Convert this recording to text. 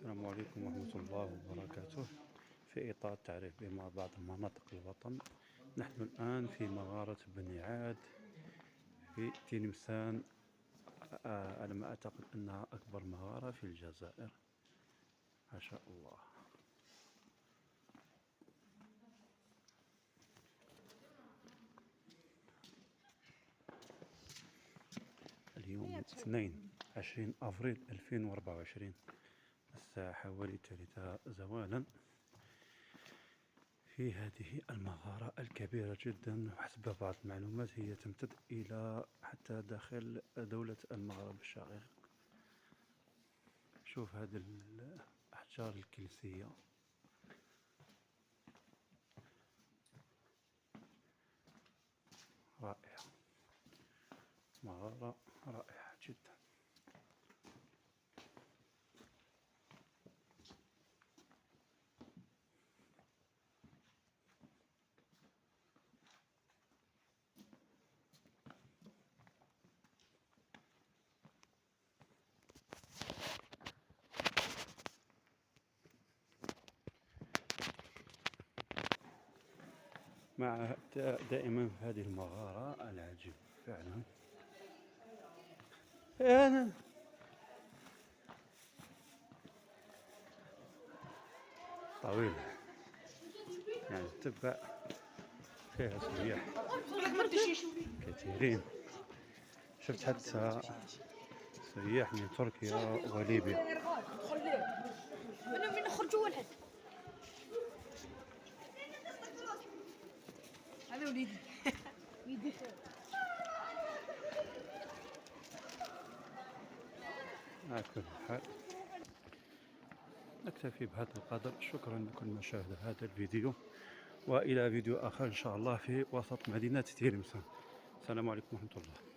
السلام عليكم ورحمة الله وبركاته. في إطار التعريف بما بعض مناطق الوطن، نحن الآن في مغارة بني عاد في تلمسان. على ما أعتقد أنها أكبر مغارة في الجزائر، ما شاء الله. اليوم 22 أفريل 2024، الساعة حوالي الثالثة زوالا في هذه المغارة الكبيرة جدا. وحسب بعض المعلومات هي تمتد إلى حتى داخل دولة المغرب الشقيق. شوف هذه الأحجار الكلسية، رائعة، مغارة رائعة جدا. مع دائما في هذه المغارة العجيب فعلا. أنا طويلة يعني تبع فيها سياح كثيرين. شفت حتى سياح من تركيا وليبيا. من خرجوا ولد هذا وليدي وليدي. على كل حال نكتفي بهذا القدر. شكرا لكل من شاهد هذا الفيديو، وإلى فيديو آخر إن شاء الله في وسط مدينة تلمسان. السلام عليكم ورحمة الله.